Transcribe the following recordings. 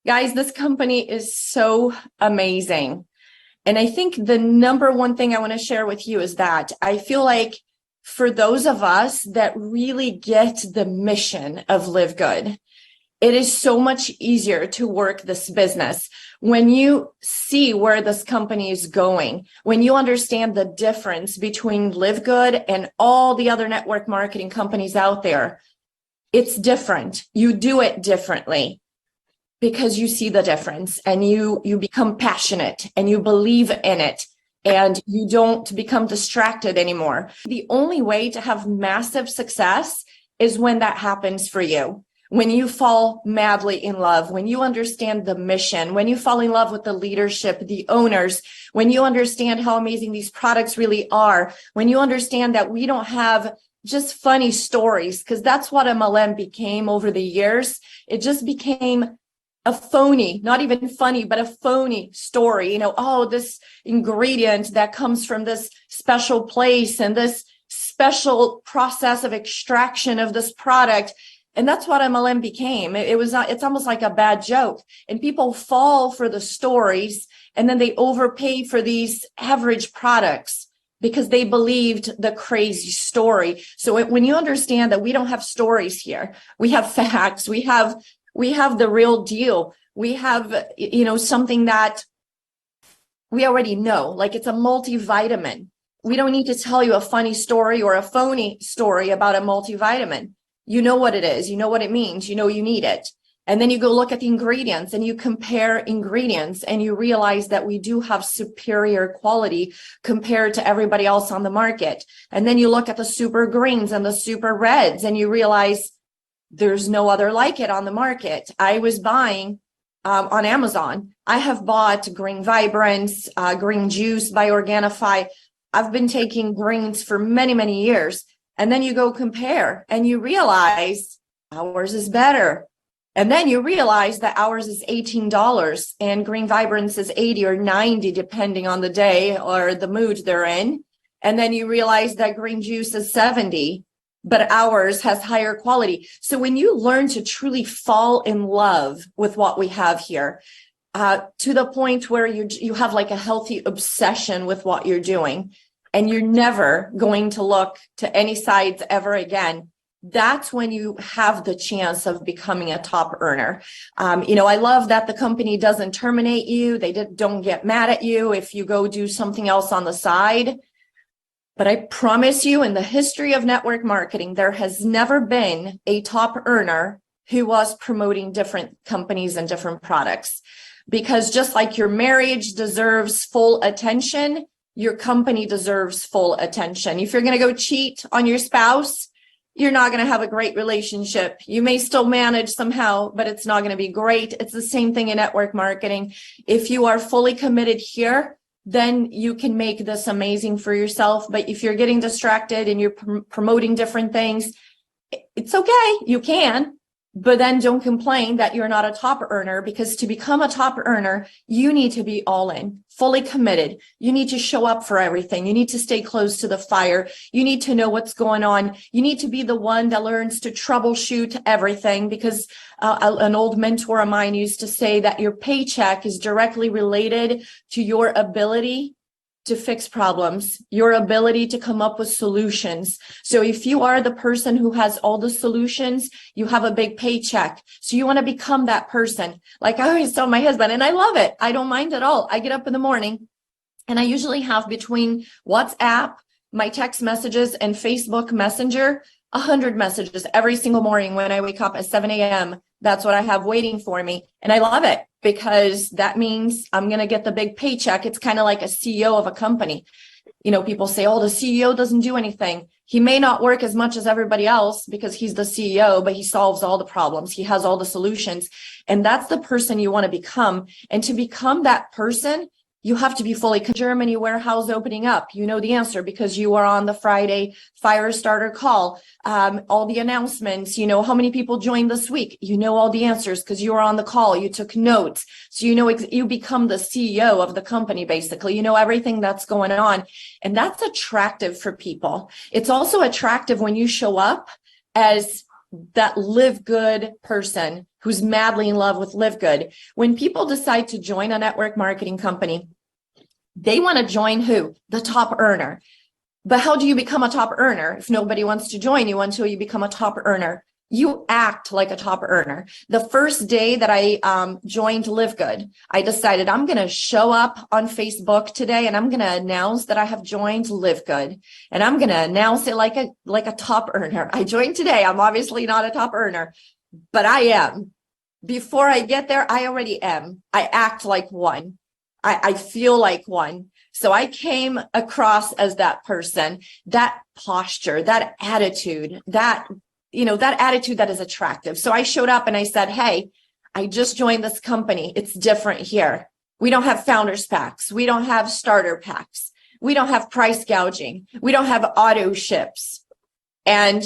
Guys, this company is so amazing. And I think the number one thing I want to share with you is that I feel like for those of us that really get the mission of Live Good, it is so much easier to work this business when you see where this company is going, when you understand the difference between Live Good and all the other network marketing companies out there. It's different. You do it differently because you see the difference and you become passionate and you believe in it and you don't become distracted anymore. The only way to have massive success is when that happens for you. When you fall madly in love, when you understand the mission, when you fall in love with the leadership, the owners, when you understand how amazing these products really are, when you understand that we don't have just funny stories, because that's what MLM became over the years. It just became a phony, not even funny, but a phony story. Oh, this ingredient that comes from this special place and this special process of extraction of this product. And that's what MLM became. It's almost like a bad joke. And people fall for the stories and then they overpay for these average products because they believed the crazy story. So when you understand that we don't have stories here, we have facts, we have the real deal. We have, something that we already know, like it's a multivitamin. We don't need to tell you a funny story or a phony story about a multivitamin. You know what it is. You know what it means. You know you need it. And then you go look at the ingredients and you compare ingredients and you realize that we do have superior quality compared to everybody else on the market. And then you look at the super greens and the super reds and you realize there's no other like it on the market. I was buying on Amazon. I have bought Green Vibrance, Green Juice by Organifi. I've been taking greens for many, many years. And then you go compare and you realize ours is better. And then you realize that ours is $18 and Green Vibrance is 80 or 90, depending on the day or the mood they're in. And then you realize that Green Juice is 70, but ours has higher quality. So when you learn to truly fall in love with what we have here, to the point where you have like a healthy obsession with what you're doing, and you're never going to look to any sides ever again, that's when you have the chance of becoming a top earner. I love that the company doesn't terminate you. They don't get mad at you if you go do something else on the side. But I promise you, in the history of network marketing, there has never been a top earner who was promoting different companies and different products. Because just like your marriage deserves full attention, your company deserves full attention. If you're going to go cheat on your spouse, you're not going to have a great relationship. You may still manage somehow, but it's not going to be great. It's the same thing in network marketing. If you are fully committed here, then you can make this amazing for yourself. But if you're getting distracted and you're promoting different things, it's okay. You can. But then don't complain that you're not a top earner, because to become a top earner, you need to be all in, fully committed. You need to show up for everything. You need to stay close to the fire. You need to know what's going on. You need to be the one that learns to troubleshoot everything, because an old mentor of mine used to say that your paycheck is directly related to your ability to fix problems, your ability to come up with solutions. So if you are the person who has all the solutions, you have a big paycheck. So you want to become that person. Like I always tell my husband, and I love it. I don't mind at all. I get up in the morning and I usually have between WhatsApp, my text messages, and Facebook Messenger, 100 messages every single morning when I wake up at 7 a.m. That's what I have waiting for me. And I love it, because that means I'm going to get the big paycheck. It's kind of like a CEO of a company. People say, oh, the CEO doesn't do anything. He may not work as much as everybody else because he's the CEO, but he solves all the problems. He has all the solutions. And that's the person you want to become. And to become that person, you have to be fully. Germany warehouse opening up. You know the answer because you are on the Friday fire starter call. All the announcements, how many people joined this week. You know all the answers because you were on the call. You took notes. So you become the CEO of the company, basically. You know everything that's going on. And that's attractive for people. It's also attractive when you show up as that Live Good person who's madly in love with Livegood. When people decide to join a network marketing company, they want to join who? The top earner. But how do you become a top earner if nobody wants to join you until you become a top earner? You act like a top earner. The first day that I joined Livegood, I decided I'm going to show up on Facebook today and I'm going to announce that I have joined Livegood, and I'm going to announce it like a top earner. I joined today. I'm obviously not a top earner, but I am. Before I get there, I already am. I act like one. I feel like one. So I came across as that person, that posture, that attitude, that attitude that is attractive. So I showed up and I said, hey, I just joined this company. It's different here. We don't have founders packs. We don't have starter packs. We don't have price gouging. We don't have auto ships. And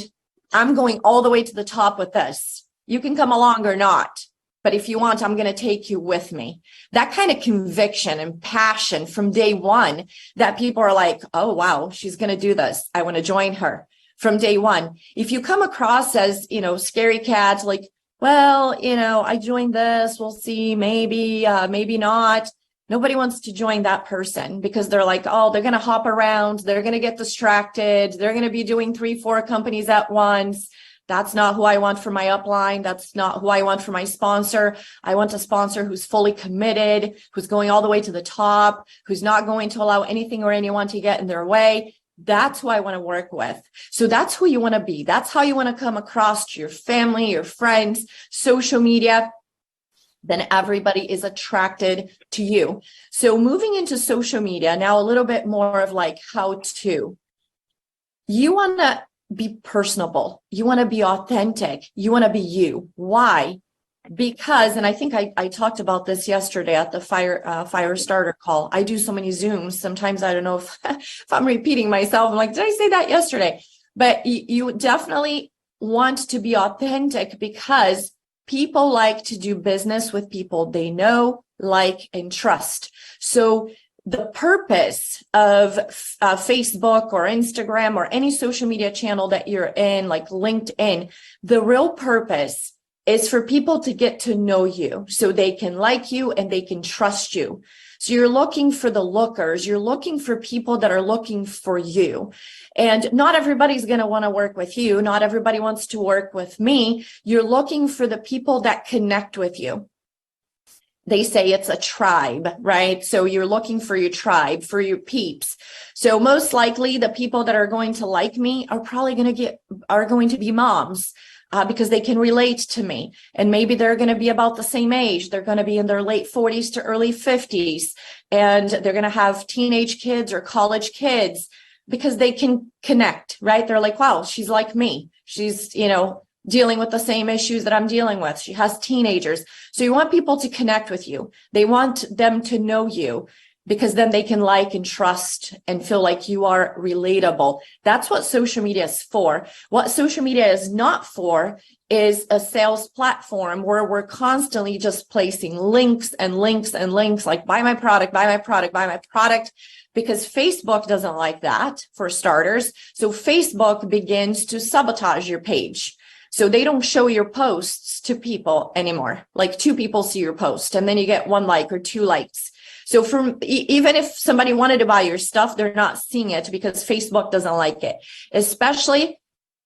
I'm going all the way to the top with this. You can come along or not. But if you want, I'm going to take you with me. That kind of conviction and passion from day one, that people are like, oh, wow, she's going to do this. I want to join her from day one. If you come across as, scary cats, like, well, I joined this, we'll see, maybe, maybe not. Nobody wants to join that person because they're like, oh, they're going to hop around. They're going to get distracted. They're going to be doing 3-4 companies at once. That's not who I want for my upline. That's not who I want for my sponsor. I want a sponsor who's fully committed, who's going all the way to the top, who's not going to allow anything or anyone to get in their way. That's who I want to work with. So that's who you want to be. That's how you want to come across to your family, your friends, social media. Then everybody is attracted to you. So moving into social media, now a little bit more of like how to. You want to be personable. You want to be authentic. You want to be you. Why? Because, and I think I talked about this yesterday at the fire starter call. I do so many Zooms. Sometimes I don't know if I'm repeating myself. I'm like, did I say that yesterday? But you definitely want to be authentic because people like to do business with people they know, like, and trust. So the purpose of Facebook or Instagram or any social media channel that you're in, like LinkedIn, the real purpose is for people to get to know you so they can like you and they can trust you. So you're looking for the lookers. You're looking for people that are looking for you. And not everybody's going to want to work with you. Not everybody wants to work with me. You're looking for the people that connect with you. They say it's a tribe, right? So you're looking for your tribe, for your peeps. So most likely the people that are going to like me are probably going to be moms. Because they can relate to me, and maybe they're going to be about the same age. They're going to be in their late 40s to early 50s, and they're going to have teenage kids or college kids because they can connect, right? They're like, wow, she's like me. She's, dealing with the same issues that I'm dealing with. She has teenagers. So you want people to connect with you. They want them to know you, because then they can like and trust and feel like you are relatable. That's what social media is for. What social media is not for is a sales platform where we're constantly just placing links and links and links, like buy my product, buy my product, buy my product, because Facebook doesn't like that, for starters. So Facebook begins to sabotage your page. So they don't show your posts to people anymore. Like 2 people see your post and then you get 1 like or 2 likes. So even if somebody wanted to buy your stuff, they're not seeing it because Facebook doesn't like it, especially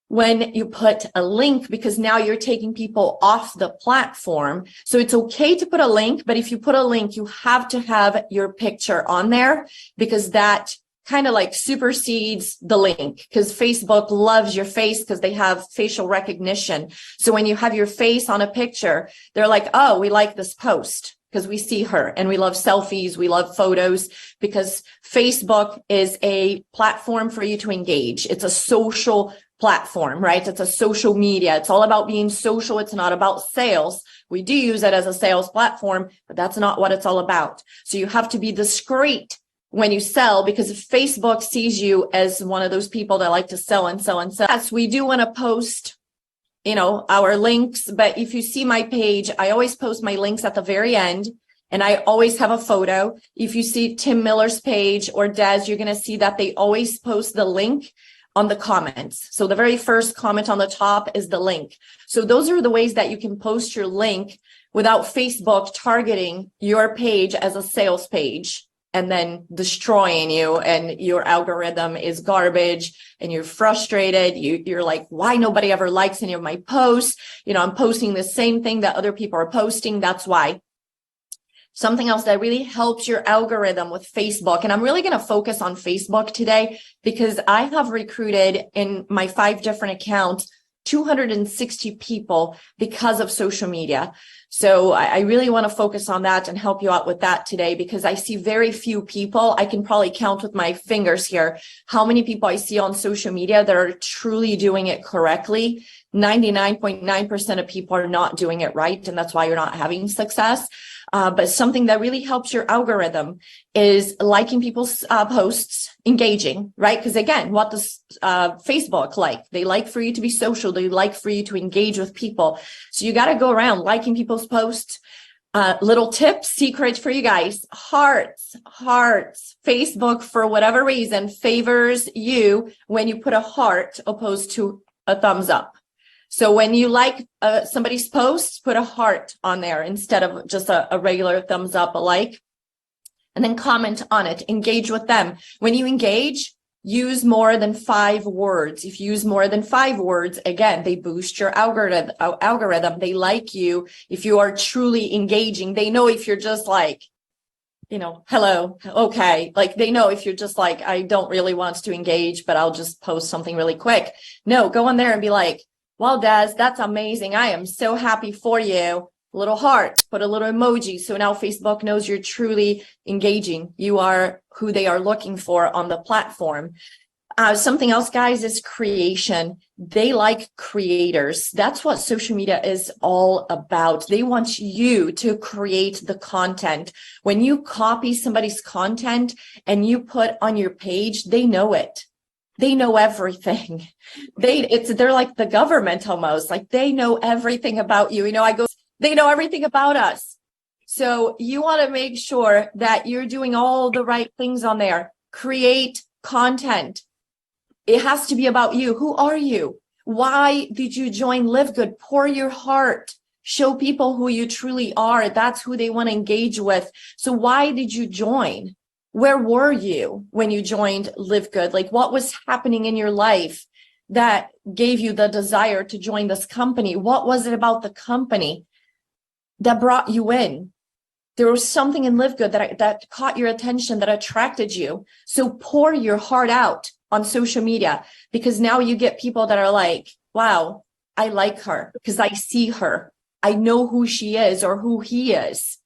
when you put a link, because now you're taking people off the platform. So it's okay to put a link, but if you put a link, you have to have your picture on there, because that kind of like supersedes the link, because Facebook loves your face because they have facial recognition. So when you have your face on a picture, they're like, oh, we like this post, because we see her, and we love selfies, we love photos, because Facebook is a platform for you to engage. It's a social platform, right? It's a social media. It's all about being social. It's not about sales. We do use it as a sales platform, but that's not what it's all about. So you have to be discreet when you sell, because if Facebook sees you as one of those people that like to sell and sell and sell. Yes, we do want to post our links. But if you see my page, I always post my links at the very end, and I always have a photo. If you see Tim Miller's page or Des, you're going to see that they always post the link on the comments. So the very first comment on the top is the link. So those are the ways that you can post your link without Facebook targeting your page as a sales page and then destroying you, and your algorithm is garbage and you're frustrated. You're like, why nobody ever likes any of my posts? I'm posting the same thing that other people are posting. That's why. Something else that really helps your algorithm with Facebook, and I'm really going to focus on Facebook today because I have recruited in my 5 different accounts 260 people because of social media. So I really want to focus on that and help you out with that today, because I see very few people. I can probably count with my fingers here how many people I see on social media that are truly doing it correctly. 99.9% of people are not doing it right, and that's why you're not having success. But something that really helps your algorithm is liking people's posts, engaging, right? Because again, what does Facebook like? They like for you to be social. They like for you to engage with people. So you got to go around liking people's posts. Little tips, secret for you guys: hearts. Facebook, for whatever reason, favors you when you put a heart opposed to a thumbs up. So when you like somebody's post, put a heart on there instead of just a regular thumbs up, a like, and then comment on it. Engage with them. When you engage, use more than 5 words. If you use more than 5 words, again, they boost your algorithm. They like you. If you are truly engaging, they know if you're just like, hello, okay. Like they know if you're just like, I don't really want to engage, but I'll just post something really quick. No, go on there and be like, well, Des, that's amazing. I am so happy for you. Little heart, put a little emoji. So now Facebook knows you're truly engaging. You are who they are looking for on the platform. Something else, guys, is creation. They like creators. That's what social media is all about. They want you to create the content. When you copy somebody's content and you put on your page, they know it. They know everything. They're like the government almost. Like they know everything about you. They know everything about us. So you want to make sure that you're doing all the right things on there. Create content. It has to be about you. Who are you? Why did you join Livegood? Pour your heart. Show people who you truly are. That's who they want to engage with. So why did you join? Where were you when you joined Livegood? Like what was happening in your life that gave you the desire to join this company? What was it about the company that brought you in? There was something in Livegood that caught your attention, that attracted you. So pour your heart out on social media, because now you get people that are like, wow, I like her because I see her. I know who she is or who he is.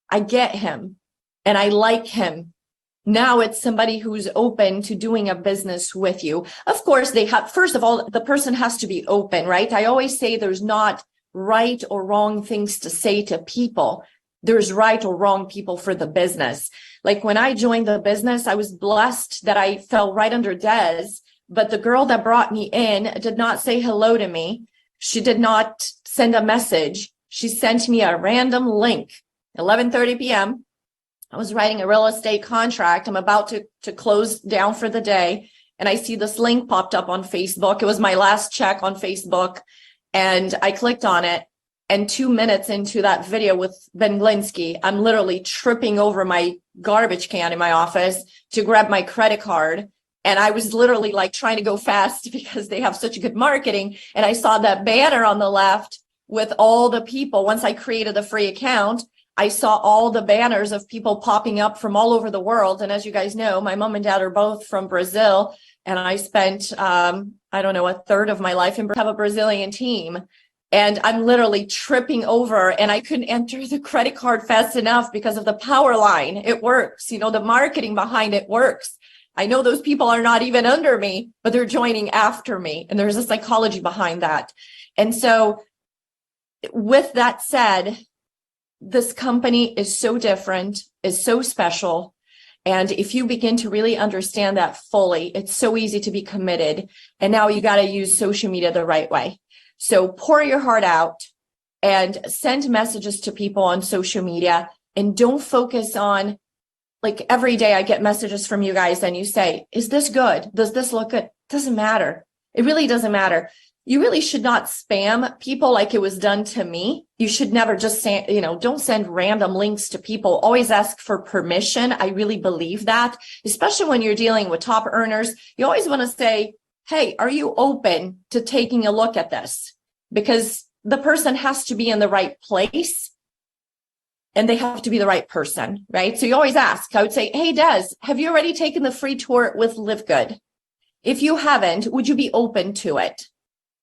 I get him and I like him. Now it's somebody who's open to doing a business with you. Of course, first of all, the person has to be open, right? I always say there's not right or wrong things to say to people. There's right or wrong people for the business. Like when I joined the business, I was blessed that I fell right under Des, but the girl that brought me in did not say hello to me. She did not send a message. She sent me a random link, 11:30 p.m. I was writing a real estate contract. I'm about to close down for the day. And I see this link popped up on Facebook. It was my last check on Facebook. And I clicked on it. And 2 minutes into that video with Ben Glinsky, I'm literally tripping over my garbage can in my office to grab my credit card. And I was literally like trying to go fast because they have such good marketing. And I saw that banner on the left with all the people. Once I created a free account, I saw all the banners of people popping up from all over the world. And as you guys know, my mom and dad are both from Brazil. And I spent, a third of my life in Brazil. Have a Brazilian team. And I'm literally tripping over and I couldn't enter the credit card fast enough because of the power line. It works. The marketing behind it works. I know those people are not even under me, but they're joining after me. And there's a psychology behind that. And so with that said, this company is so different, is so special. And if you begin to really understand that fully, it's so easy to be committed. And now you got to use social media the right way. So pour your heart out and send messages to people on social media, and don't focus on, like every day I get messages from you guys and you say, is this good? Does this look good? Doesn't matter. It really doesn't matter. You really should not spam people like it was done to me. You should never just say, don't send random links to people. Always ask for permission. I really believe that, especially when you're dealing with top earners. You always want to say, hey, are you open to taking a look at this? Because the person has to be in the right place and they have to be the right person, right? So you always ask. I would say, hey, Des, have you already taken the free tour with Livegood? If you haven't, would you be open to it?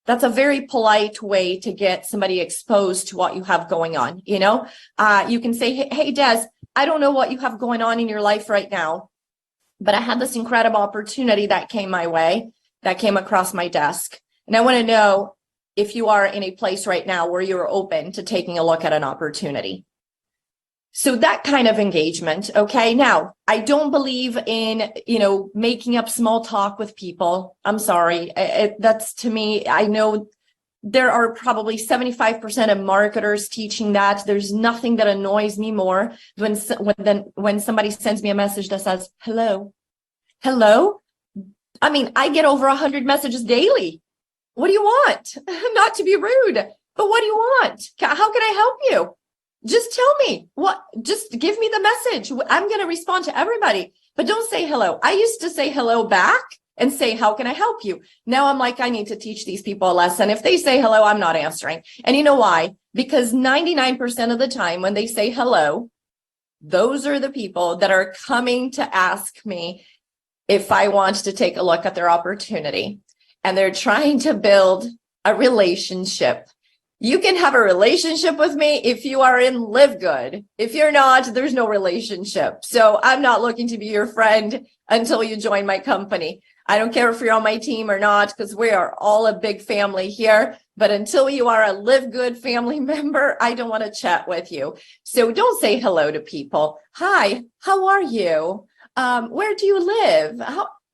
That's a very polite way to get somebody exposed to what you have going on. You can say, hey, Des, I don't know what you have going on in your life right now, but I had this incredible opportunity that came my way, that came across my desk. And I want to know if you are in a place right now where you're open to taking a look at an opportunity. So that kind of engagement. Okay. Now, I don't believe in, making up small talk with people. I'm sorry. That's to me, I know there are probably 75% of marketers teaching that. There's nothing that annoys me more when somebody sends me a message that says, hello. I mean, I get over 100 messages daily. What do you want? Not to be rude, but what do you want? How can I help you? Just tell me just give me the message. I'm going to respond to everybody, but don't say hello. I used to say hello back and say, how can I help you? Now I'm like, I need to teach these people a lesson. If they say hello, I'm not answering. And you know why? Because 99% of the time when they say hello, those are the people that are coming to ask me if I want to take a look at their opportunity. And they're trying to build a relationship. You can have a relationship with me if you are in Livegood. If you're not, there's no relationship. So I'm not looking to be your friend until you join my company. I don't care if you're on my team or not, because we are all a big family here. But until you are a Livegood family member, I don't want to chat with you. So don't say hello to people. Hi, how are you? Where do you live?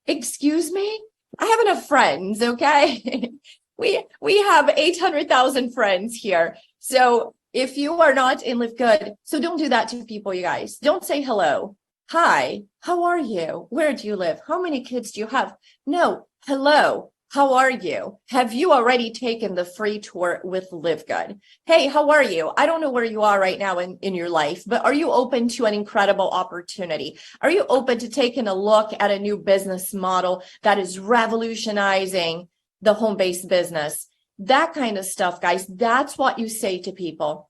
Excuse me? I have enough friends, okay? We have 800,000 friends here. So if you are not in Livegood, so don't do that to people, you guys. Don't say hello. Hi, how are you? Where do you live? How many kids do you have? No, hello, how are you? Have you already taken the free tour with Livegood? Hey, how are you? I don't know where you are right now in your life, but are you open to an incredible opportunity? Are you open to taking a look at a new business model that is revolutionizing the home-based business? That kind of stuff, guys, that's what you say to people.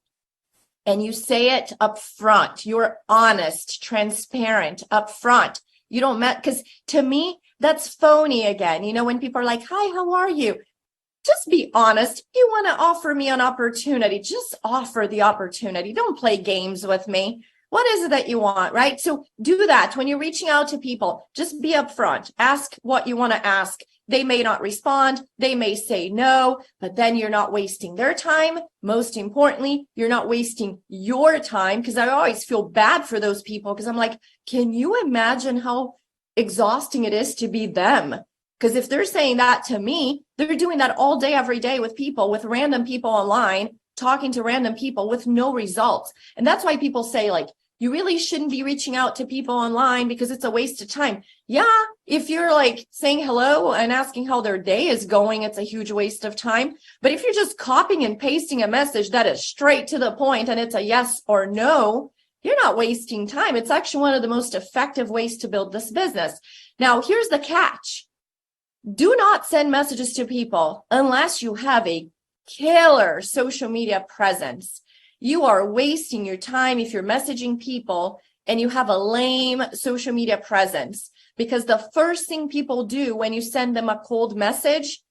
And you say it up front. You're honest, transparent up front. You don't because to me, that's phony again. When people are like, hi, how are you? Just be honest. If you want to offer me an opportunity, just offer the opportunity. Don't play games with me. What is it that you want, right? So do that when you're reaching out to people. Just be upfront. Ask what you want to ask. They may not respond. They may say no, but then you're not wasting their time. Most importantly, you're not wasting your time, because I always feel bad for those people, because I'm like, can you imagine how exhausting it is to be them? Because if they're saying that to me, they're doing that all day, every day with random people online, talking to random people with no results. And that's why people say, like, you really shouldn't be reaching out to people online because it's a waste of time. Yeah, if you're like saying hello and asking how their day is going, it's a huge waste of time. But if you're just copying and pasting a message that is straight to the point and it's a yes or no, you're not wasting time. It's actually one of the most effective ways to build this business. Now, here's the catch. Do not send messages to people unless you have a killer social media presence. You are wasting your time if you're messaging people and you have a lame social media presence, because the first thing people do when you send them a cold message,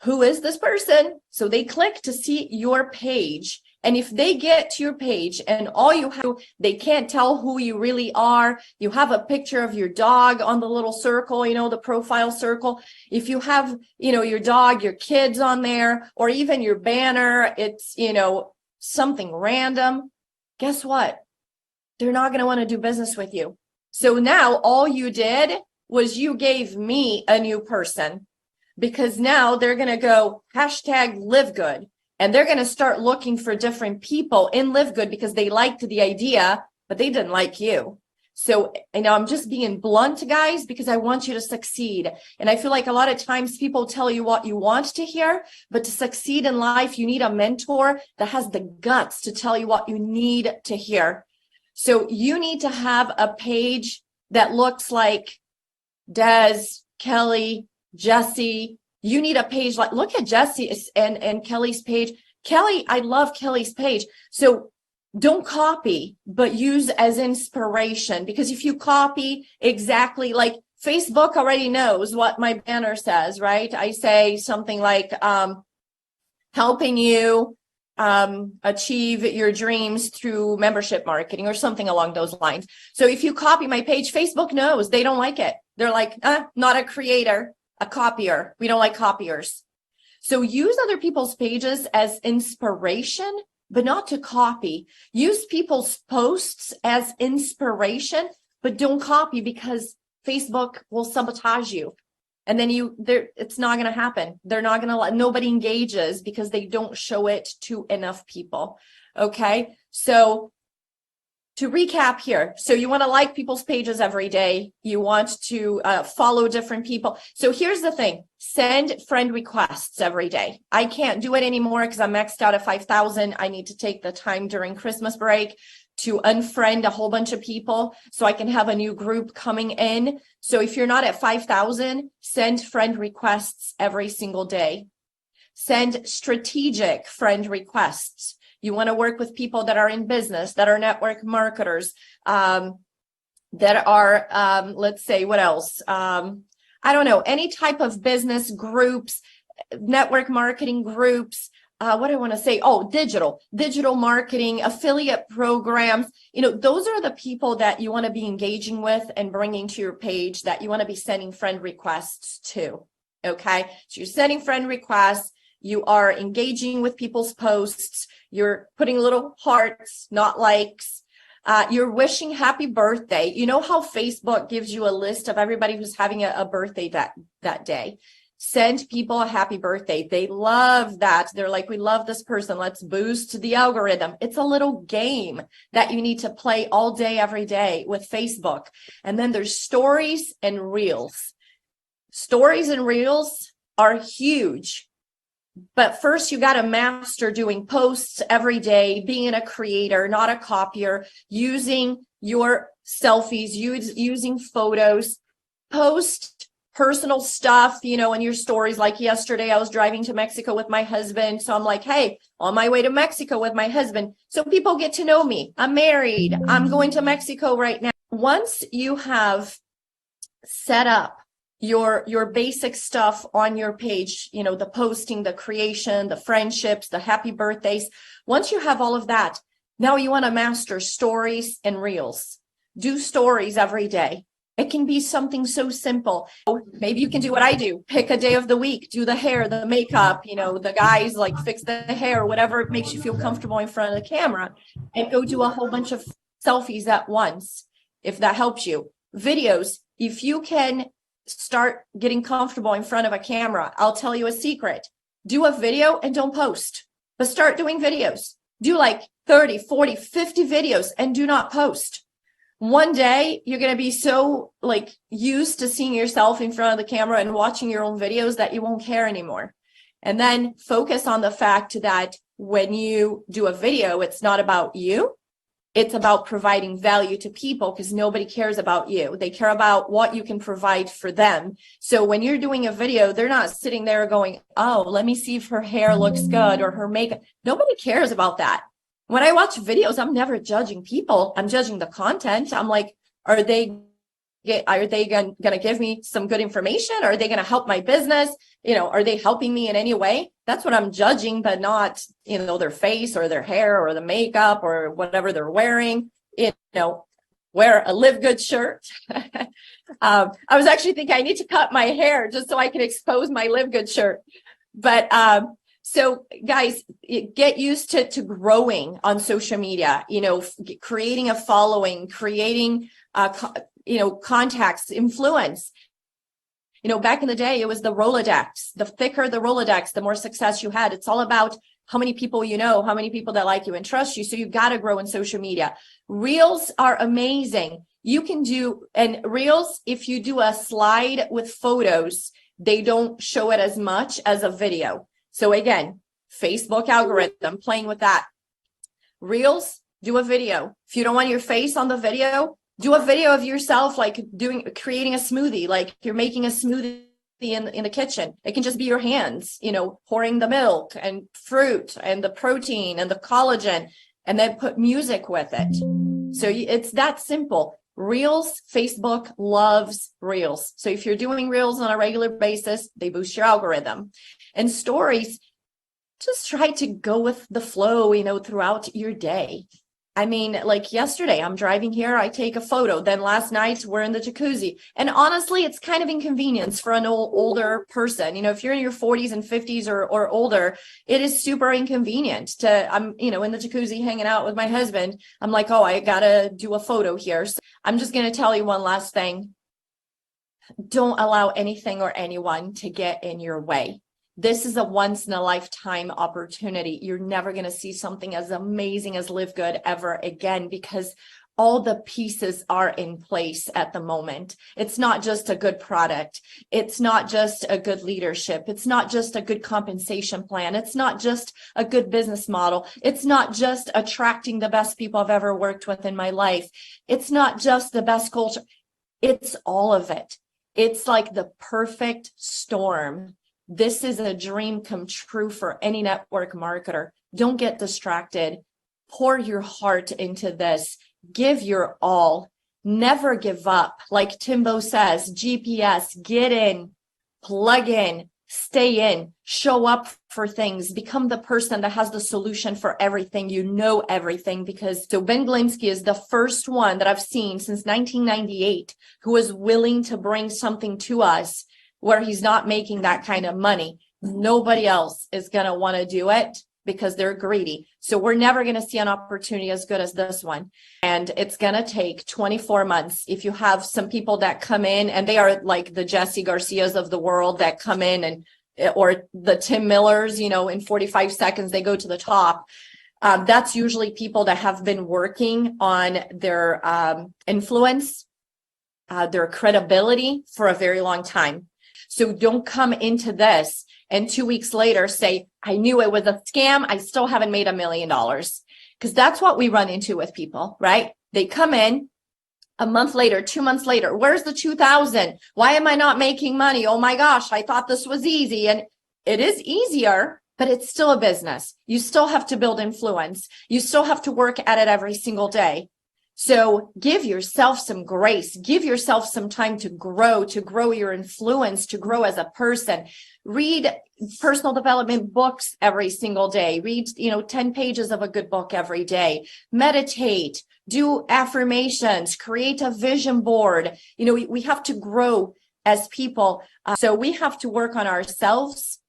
who is this person? So they click to see your page. And if they get to your page and all you have, they can't tell who you really are. You have a picture of your dog on the little circle, the profile circle. If you have, your dog, your kids on there, or even your banner, it's, something random, guess what? They're not going to want to do business with you. So now all you did was you gave me a new person, because now they're going to go #Livegood, and they're going to start looking for different people in Livegood because they liked the idea, but they didn't like you. So I know I'm just being blunt, guys, because I want you to succeed. And I feel like a lot of times people tell you what you want to hear, but to succeed in life, you need a mentor that has the guts to tell you what you need to hear. So you need to have a page that looks like Des, Kelly, Jesse. You need a page like, look at Jesse and Kelly's page. Kelly, I love Kelly's page. So don't copy, but use as inspiration, because if you copy exactly, like Facebook already knows what my banner says, right? I say something like helping you achieve your dreams through membership marketing or something along those lines. So if you copy my page, Facebook knows they don't like it. They're like, not a creator, a copier. We don't like copiers. So use other people's pages as inspiration, but not to copy. Use people's posts as inspiration, but don't copy, because Facebook will sabotage you. And then it's not going to happen. They're not going to let, nobody engages because they don't show it to enough people. Okay. So to recap here, so you want to like people's pages every day. You want to follow different people. So here's the thing, send friend requests every day. I can't do it anymore because I'm maxed out at 5,000. I need to take the time during Christmas break to unfriend a whole bunch of people so I can have a new group coming in. So if you're not at 5,000, send friend requests every single day. Send strategic friend requests. You want to work with people that are in business, that are network marketers, that are, let's say, what else? I don't know, any type of business groups, network marketing groups. What do I want to say? Oh, digital marketing, affiliate programs. Those are the people that you want to be engaging with and bringing to your page, that you want to be sending friend requests to. Okay. So you're sending friend requests. You are engaging with people's posts. You're putting little hearts, not likes. You're wishing happy birthday. You know how Facebook gives you a list of everybody who's having a birthday that day. Send people a happy birthday. They love that. They're like, we love this person. Let's boost the algorithm. It's a little game that you need to play all day, every day with Facebook. And then there's stories and reels. Stories and reels are huge. But first, you got to master doing posts every day, being a creator, not a copier, using your selfies, using photos, post personal stuff, in your stories. Like yesterday, I was driving to Mexico with my husband. So I'm like, hey, on my way to Mexico with my husband. So people get to know me. I'm married. I'm going to Mexico right now. Once you have set up your basic stuff on your page, the posting, the creation, the friendships, the happy birthdays. Once you have all of that, now you want to master stories and reels. Do stories every day. It can be something so simple. Maybe you can do what I do. Pick a day of the week, do the hair, the makeup, the guys like fix the hair, whatever makes you feel comfortable in front of the camera, and go do a whole bunch of selfies at once, if that helps you. Videos, if you can start getting comfortable in front of a camera, I'll tell you a secret. Do a video and don't post, but start doing videos. Do like 30, 40, 50 videos and do not post. One day you're going to be so used to seeing yourself in front of the camera and watching your own videos that you won't care anymore. And then focus on the fact that when you do a video, it's not about you. It's about providing value to people, because nobody cares about you. They care about what you can provide for them. So when you're doing a video, they're not sitting there going, oh, let me see if her hair looks good or her makeup. Nobody cares about that. When I watch videos, I'm never judging people. I'm judging the content. I'm like, are they going to give me some good information? Are they going to help my business? Are they helping me in any way? That's what I'm judging, but not, their face or their hair or the makeup or whatever they're wearing. Wear a Livegood shirt. I was actually thinking I need to cut my hair just so I can expose my Livegood shirt. But so guys, get used to growing on social media, creating a following, creating, contacts, influence. Back in the day, it was the Rolodex. The thicker the Rolodex, the more success you had. It's all about how many people you know, how many people that like you and trust you. So you got to grow in social media. Reels are amazing. You can do, and Reels, if you do a slide with photos, they don't show it as much as a video. So again, Facebook algorithm, playing with that. Reels, do a video. If you don't want your face on the video, do a video of yourself, like creating a smoothie, like you're making a smoothie in the kitchen. It can just be your hands, you know, pouring the milk and fruit and the protein and the collagen, and then put music with it. So it's that simple. Reels, Facebook loves Reels. So if you're doing Reels on a regular basis, they boost your algorithm. And stories, just try to go with the flow, you know, throughout your day. I mean, like yesterday, I'm driving here, I take a photo. Then last night, we're in the jacuzzi. And honestly, it's kind of inconvenience for an older person. You know, if you're in your 40s and 50s or older, it is super inconvenient I'm, you know, in the jacuzzi hanging out with my husband. I'm like, oh, I got to do a photo here. So I'm just going to tell you one last thing. Don't allow anything or anyone to get in your way. This is a once in a lifetime opportunity. You're never going to see something as amazing as Livegood ever again, because all the pieces are in place at the moment. It's not just a good product. It's not just a good leadership. It's not just a good compensation plan. It's not just a good business model. It's not just attracting the best people I've ever worked with in my life. It's not just the best culture. It's all of it. It's like the perfect storm. This is a dream come true for any network marketer. Don't get distracted. Pour your heart into this. Give your all. Never give up. Like Timbo says, GPS, get in, plug in, stay in, show up for things, become the person that has the solution for everything. You know everything, because so Ben Glinsky is the first one that I've seen since 1998 who is willing to bring something to us where he's not making that kind of money. Nobody else is going to want to do it because they're greedy. So we're never going to see an opportunity as good as this one. And it's going to take 24 months. If you have some people that come in and they are like the Jesse Garcias of the world that come in and, or the Tim Millers, you know, in 45 seconds, they go to the top. That's usually people that have been working on their influence, their credibility for a very long time. So don't come into this and 2 weeks later say, I knew it was a scam. I still haven't made $1 million. Because that's what we run into with people, right? They come in a month later, 2 months later. Where's the 2000? Why am I not making money? Oh my gosh, I thought this was easy. And it is easier, but it's still a business. You still have to build influence. You still have to work at it every single day. So give yourself some grace, give yourself some time to grow your influence, to grow as a person. Read personal development books every single day. Read, 10 pages of a good book every day. Meditate, do affirmations, create a vision board. We have to grow as people. So we have to work on ourselves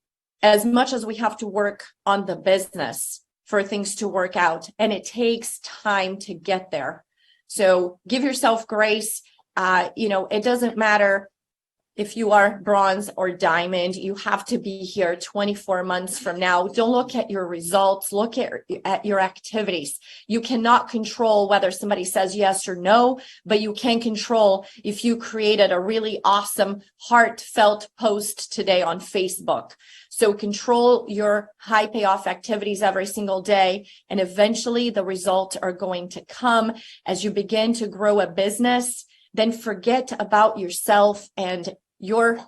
as much as we have to work on the business for things to work out. And it takes time to get there. So give yourself grace. It doesn't matter if you are bronze or diamond. You have to be here 24 months from now. Don't look at your results. Look at your activities. You cannot control whether somebody says yes or no, but you can control if you created a really awesome, heartfelt post today on Facebook. So control your high payoff activities every single day, and eventually the results are going to come as you begin to grow a business. Then forget about yourself and your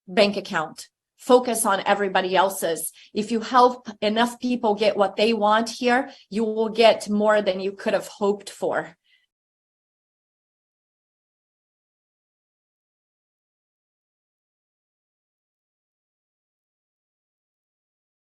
bank account. Focus on everybody else's. If you help enough people get what they want here, you will get more than you could have hoped for.